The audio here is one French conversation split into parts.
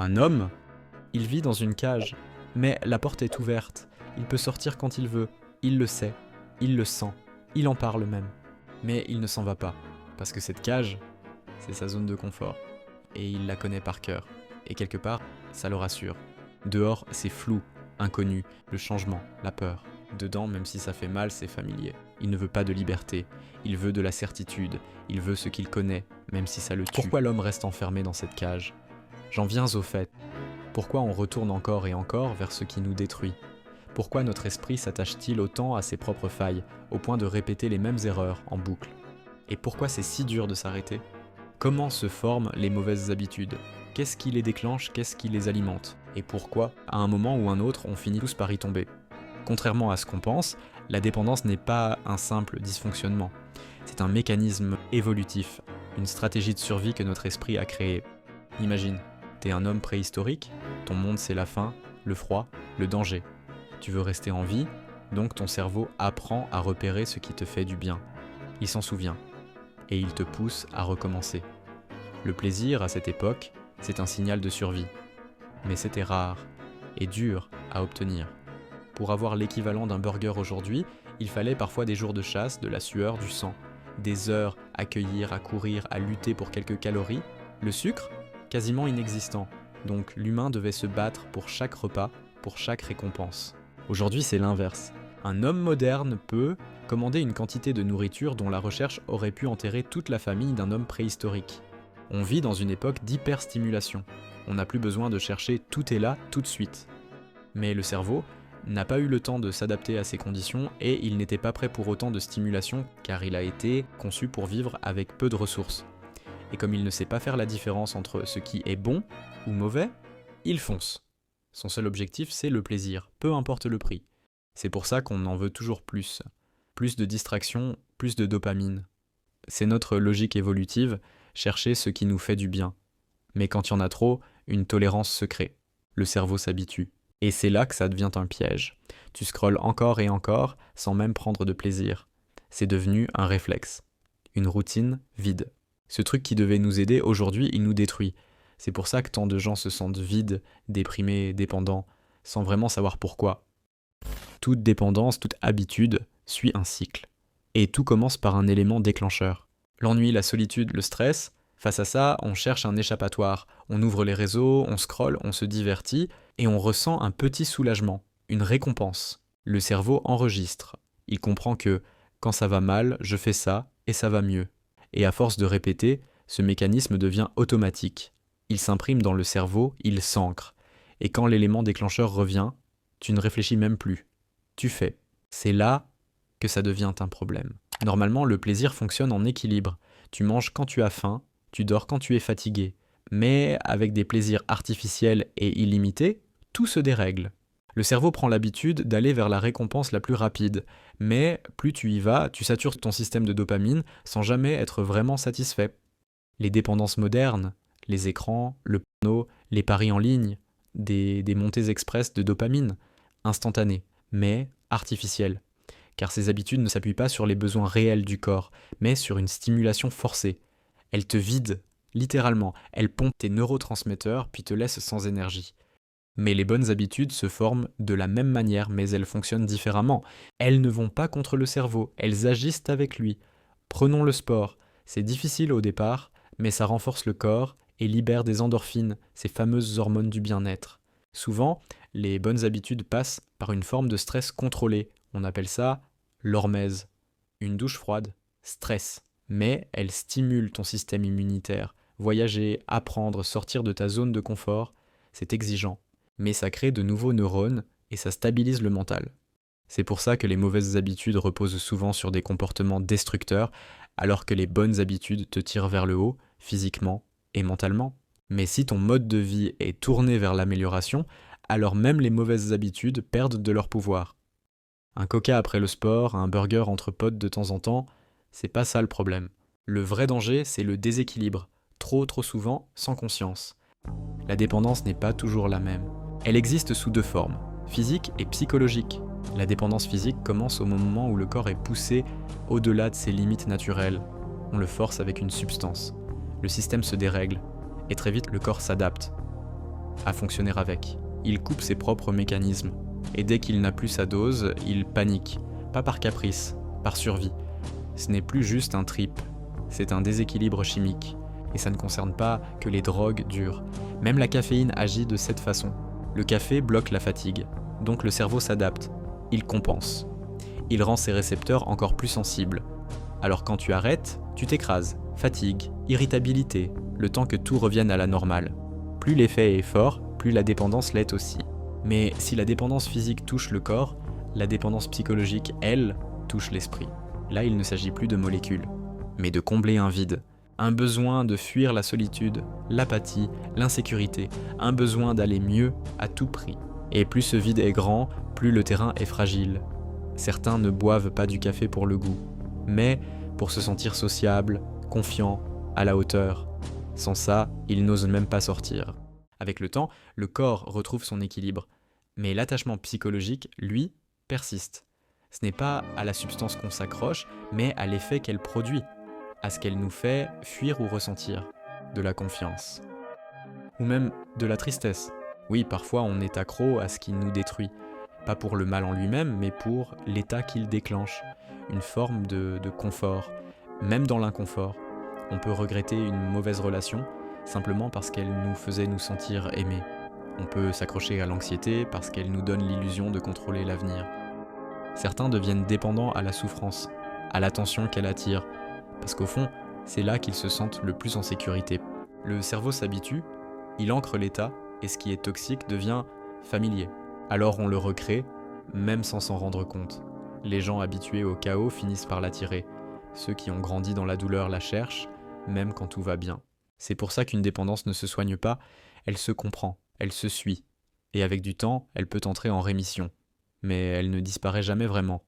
Un homme, il vit dans une cage, mais la porte est ouverte, il peut sortir quand il veut, il le sait, il le sent, il en parle même. Mais il ne s'en va pas, parce que cette cage, c'est sa zone de confort, et il la connaît par cœur, et quelque part, ça le rassure. Dehors, c'est flou, inconnu, le changement, la peur. Dedans, même si ça fait mal, c'est familier. Il ne veut pas de liberté, il veut de la certitude, il veut ce qu'il connaît, même si ça le tue. Pourquoi l'homme reste enfermé dans cette cage ? J'en viens au fait. Pourquoi on retourne encore et encore vers ce qui nous détruit ? Pourquoi notre esprit s'attache-t-il autant à ses propres failles, au point de répéter les mêmes erreurs en boucle ? Et pourquoi c'est si dur de s'arrêter ? Comment se forment les mauvaises habitudes ? Qu'est-ce qui les déclenche ? Qu'est-ce qui les alimente ? Et pourquoi, à un moment ou un autre, on finit tous par y tomber ? Contrairement à ce qu'on pense, la dépendance n'est pas un simple dysfonctionnement. C'est un mécanisme évolutif, une stratégie de survie que notre esprit a créée. Imagine, t'es un homme préhistorique, ton monde c'est la faim, le froid, le danger. Tu veux rester en vie, donc ton cerveau apprend à repérer ce qui te fait du bien. Il s'en souvient, et il te pousse à recommencer. Le plaisir, à cette époque, c'est un signal de survie. Mais c'était rare, et dur à obtenir. Pour avoir l'équivalent d'un burger aujourd'hui, il fallait parfois des jours de chasse, de la sueur, du sang. Des heures à cueillir, à courir, à lutter pour quelques calories. Le sucre, quasiment inexistant. Donc l'humain devait se battre pour chaque repas, pour chaque récompense. Aujourd'hui, c'est l'inverse. Un homme moderne peut commander une quantité de nourriture dont la recherche aurait pu enterrer toute la famille d'un homme préhistorique. On vit dans une époque d'hyperstimulation. On n'a plus besoin de chercher tout est là, tout de suite. Mais le cerveau n'a pas eu le temps de s'adapter à ces conditions et il n'était pas prêt pour autant de stimulation car il a été conçu pour vivre avec peu de ressources. Et comme il ne sait pas faire la différence entre ce qui est bon ou mauvais, il fonce. Son seul objectif, c'est le plaisir, peu importe le prix. C'est pour ça qu'on en veut toujours plus. Plus de distraction, plus de dopamine. C'est notre logique évolutive, chercher ce qui nous fait du bien. Mais quand il y en a trop, une tolérance se crée. Le cerveau s'habitue. Et c'est là que ça devient un piège. Tu scrolles encore et encore sans même prendre de plaisir. C'est devenu un réflexe. Une routine vide. Ce truc qui devait nous aider, aujourd'hui, il nous détruit. C'est pour ça que tant de gens se sentent vides, déprimés, dépendants, sans vraiment savoir pourquoi. Toute dépendance, toute habitude suit un cycle. Et tout commence par un élément déclencheur. L'ennui, la solitude, le stress, face à ça, on cherche un échappatoire. On ouvre les réseaux, on scrolle, on se divertit, et on ressent un petit soulagement, une récompense. Le cerveau enregistre. Il comprend que, quand ça va mal, je fais ça, et ça va mieux. Et à force de répéter, ce mécanisme devient automatique. Il s'imprime dans le cerveau, il s'ancre. Et quand l'élément déclencheur revient, tu ne réfléchis même plus. Tu fais. C'est là que ça devient un problème. Normalement, le plaisir fonctionne en équilibre. Tu manges quand tu as faim, tu dors quand tu es fatigué. Mais avec des plaisirs artificiels et illimités, tout se dérègle. Le cerveau prend l'habitude d'aller vers la récompense la plus rapide, mais plus tu y vas, tu satures ton système de dopamine sans jamais être vraiment satisfait. Les dépendances modernes, les écrans, le porno, les paris en ligne, des montées express de dopamine, instantanées, mais artificielles. Car ces habitudes ne s'appuient pas sur les besoins réels du corps, mais sur une stimulation forcée. Elles te vident, littéralement, elles pompent tes neurotransmetteurs puis te laissent sans énergie. Mais les bonnes habitudes se forment de la même manière, mais elles fonctionnent différemment. Elles ne vont pas contre le cerveau, elles agissent avec lui. Prenons le sport. C'est difficile au départ, mais ça renforce le corps et libère des endorphines, ces fameuses hormones du bien-être. Souvent, les bonnes habitudes passent par une forme de stress contrôlé. On appelle ça l'hormèse. Une douche froide, stress. Mais elle stimule ton système immunitaire. Voyager, apprendre, sortir de ta zone de confort, c'est exigeant. Mais ça crée de nouveaux neurones et ça stabilise le mental. C'est pour ça que les mauvaises habitudes reposent souvent sur des comportements destructeurs, alors que les bonnes habitudes te tirent vers le haut, physiquement et mentalement. Mais si ton mode de vie est tourné vers l'amélioration, alors même les mauvaises habitudes perdent de leur pouvoir. Un coca après le sport, un burger entre potes de temps en temps, c'est pas ça le problème. Le vrai danger, c'est le déséquilibre, trop souvent sans conscience. La dépendance n'est pas toujours la même. Elle existe sous deux formes, physique et psychologique. La dépendance physique commence au moment où le corps est poussé au-delà de ses limites naturelles. On le force avec une substance. Le système se dérègle, et très vite le corps s'adapte. à fonctionner avec. Il coupe ses propres mécanismes. Et dès qu'il n'a plus sa dose, il panique. Pas par caprice, par survie. Ce n'est plus juste un trip, c'est un déséquilibre chimique. Et ça ne concerne pas que les drogues dures. Même la caféine agit de cette façon. Le café bloque la fatigue, donc le cerveau s'adapte. Il compense. Il rend ses récepteurs encore plus sensibles. Alors quand tu arrêtes, tu t'écrases. Fatigue, irritabilité, le temps que tout revienne à la normale. Plus l'effet est fort, plus la dépendance l'est aussi. Mais si la dépendance physique touche le corps, la dépendance psychologique, elle, touche l'esprit. Là, il ne s'agit plus de molécules, mais de combler un vide. Un besoin de fuir la solitude, l'apathie, l'insécurité, un besoin d'aller mieux à tout prix. Et plus ce vide est grand, plus le terrain est fragile. Certains ne boivent pas du café pour le goût, mais pour se sentir sociable, confiant, à la hauteur. Sans ça, ils n'osent même pas sortir. Avec le temps, le corps retrouve son équilibre, mais l'attachement psychologique, lui, persiste. Ce n'est pas à la substance qu'on s'accroche, mais à l'effet qu'elle produit, à ce qu'elle nous fait fuir ou ressentir, de la confiance. Ou même de la tristesse. Oui, parfois on est accro à ce qui nous détruit, pas pour le mal en lui-même, mais pour l'état qu'il déclenche, une forme de confort. Même dans l'inconfort, on peut regretter une mauvaise relation, simplement parce qu'elle nous faisait nous sentir aimés. On peut s'accrocher à l'anxiété parce qu'elle nous donne l'illusion de contrôler l'avenir. Certains deviennent dépendants à la souffrance, à l'attention qu'elle attire, parce qu'au fond, c'est là qu'ils se sentent le plus en sécurité. Le cerveau s'habitue, il ancre l'état, et ce qui est toxique devient familier. Alors on le recrée, même sans s'en rendre compte. Les gens habitués au chaos finissent par l'attirer. Ceux qui ont grandi dans la douleur la cherchent, même quand tout va bien. C'est pour ça qu'une dépendance ne se soigne pas, elle se comprend, elle se suit. Et avec du temps, elle peut entrer en rémission. Mais elle ne disparaît jamais vraiment.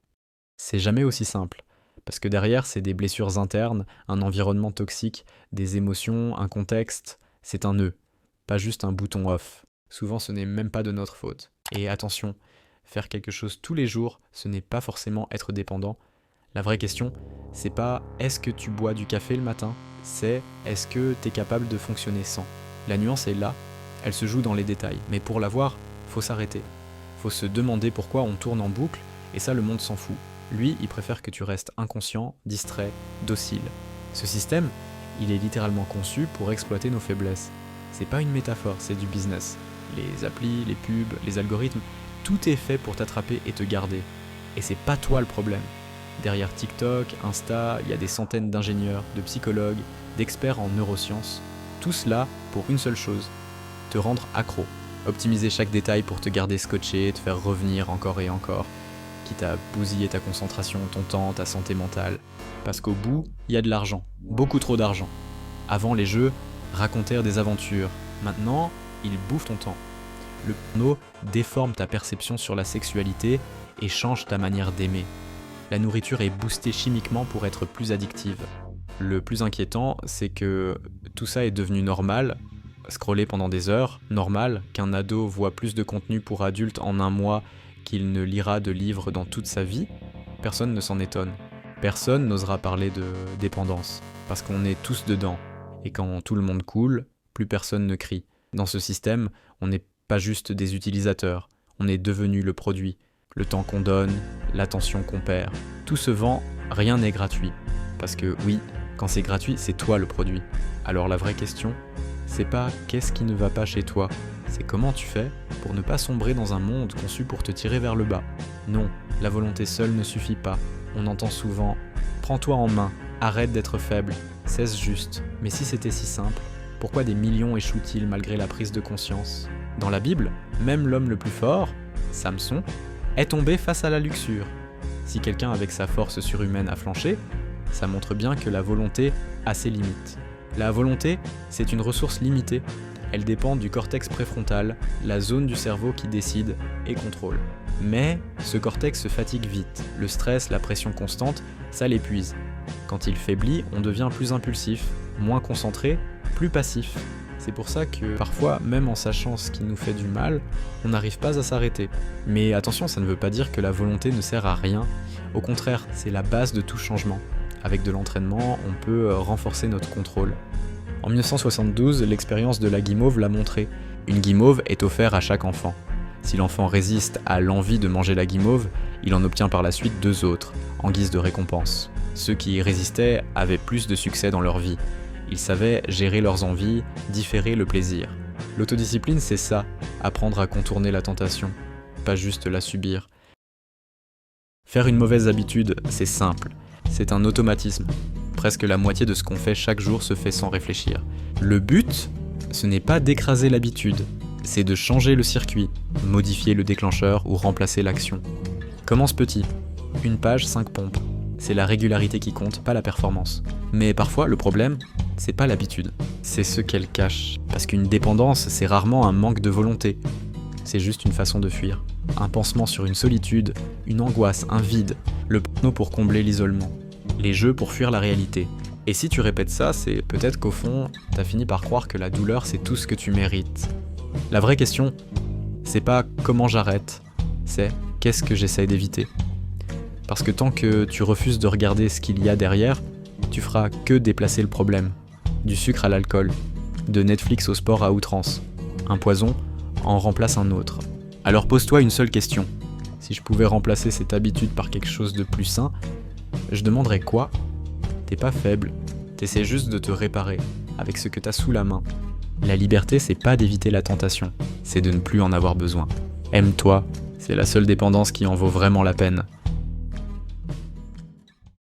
C'est jamais aussi simple, parce que derrière, c'est des blessures internes, un environnement toxique, des émotions, un contexte, c'est un nœud, pas juste un bouton off. Souvent, ce n'est même pas de notre faute. Et attention, faire quelque chose tous les jours, ce n'est pas forcément être dépendant. La vraie question, c'est pas est-ce que tu bois du café le matin, c'est est-ce que tu es capable de fonctionner sans. La nuance est là, elle se joue dans les détails, mais pour la voir, faut s'arrêter. Faut se demander pourquoi on tourne en boucle, et ça le monde s'en fout. Lui, il préfère que tu restes inconscient, distrait, docile. Ce système, il est littéralement conçu pour exploiter nos faiblesses. C'est pas une métaphore, c'est du business. Les applis, les pubs, les algorithmes, tout est fait pour t'attraper et te garder. Et c'est pas toi le problème. Derrière TikTok, Insta, il y a des centaines d'ingénieurs, de psychologues, d'experts en neurosciences. Tout cela pour une seule chose, te rendre accro. Optimiser chaque détail pour te garder scotché, te faire revenir encore et encore, quitte à bousiller ta concentration, ton temps, ta santé mentale. Parce qu'au bout, il y a de l'argent, beaucoup trop d'argent. Avant, les jeux racontèrent des aventures. Maintenant, ils bouffent ton temps. Le porno déforme ta perception sur la sexualité et change ta manière d'aimer. La nourriture est boostée chimiquement pour être plus addictive. Le plus inquiétant, c'est que tout ça est devenu normal. Scroller pendant des heures, normal, qu'un ado voit plus de contenu pour adultes en un mois qu'il ne lira de livres dans toute sa vie, personne ne s'en étonne. Personne n'osera parler de dépendance, parce qu'on est tous dedans. Et quand tout le monde coule, plus personne ne crie. Dans ce système, on n'est pas juste des utilisateurs, on est devenu le produit. Le temps qu'on donne, l'attention qu'on perd. Tout se vend, rien n'est gratuit. Parce que oui, quand c'est gratuit, c'est toi le produit. Alors la vraie question, c'est pas qu'est-ce qui ne va pas chez toi, c'est comment tu fais pour ne pas sombrer dans un monde conçu pour te tirer vers le bas. Non, la volonté seule ne suffit pas. On entend souvent « Prends-toi en main, arrête d'être faible, cesse juste ». Mais si c'était si simple, pourquoi des millions échouent-ils malgré la prise de conscience ? Dans la Bible, même l'homme le plus fort, Samson, est tombé face à la luxure. Si quelqu'un avec sa force surhumaine a flanché, ça montre bien que la volonté a ses limites. La volonté, c'est une ressource limitée. Elle dépend du cortex préfrontal, la zone du cerveau qui décide et contrôle. Mais ce cortex se fatigue vite. Le stress, la pression constante, ça l'épuise. Quand il faiblit, on devient plus impulsif, moins concentré, plus passif. C'est pour ça que parfois, même en sachant ce qui nous fait du mal, on n'arrive pas à s'arrêter. Mais attention, ça ne veut pas dire que la volonté ne sert à rien. Au contraire, c'est la base de tout changement. Avec de l'entraînement, on peut renforcer notre contrôle. En 1972, l'expérience de la guimauve l'a montré. Une guimauve est offerte à chaque enfant. Si l'enfant résiste à l'envie de manger la guimauve, il en obtient par la suite 2 autres, en guise de récompense. Ceux qui y résistaient avaient plus de succès dans leur vie. Ils savaient gérer leurs envies, différer le plaisir. L'autodiscipline, c'est ça, apprendre à contourner la tentation, pas juste la subir. Faire une mauvaise habitude, c'est simple, c'est un automatisme. Presque la moitié de ce qu'on fait chaque jour se fait sans réfléchir. Le but, ce n'est pas d'écraser l'habitude, c'est de changer le circuit, modifier le déclencheur ou remplacer l'action. Commence petit. 1 page, 5 pompes. C'est la régularité qui compte, pas la performance. Mais parfois, le problème, c'est pas l'habitude, c'est ce qu'elle cache. Parce qu'une dépendance, c'est rarement un manque de volonté. C'est juste une façon de fuir. Un pansement sur une solitude, une angoisse, un vide. Le porno pour combler l'isolement. Les jeux pour fuir la réalité. Et si tu répètes ça, c'est peut-être qu'au fond, t'as fini par croire que la douleur, c'est tout ce que tu mérites. La vraie question, c'est pas comment j'arrête, c'est qu'est-ce que j'essaye d'éviter. Parce que tant que tu refuses de regarder ce qu'il y a derrière, tu feras que déplacer le problème. Du sucre à l'alcool, de Netflix au sport à outrance. Un poison en remplace un autre. Alors pose-toi une seule question. Si je pouvais remplacer cette habitude par quelque chose de plus sain, je demanderais quoi ? T'es pas faible, t'essaies juste de te réparer, avec ce que t'as sous la main. La liberté, c'est pas d'éviter la tentation, c'est de ne plus en avoir besoin. Aime-toi, c'est la seule dépendance qui en vaut vraiment la peine.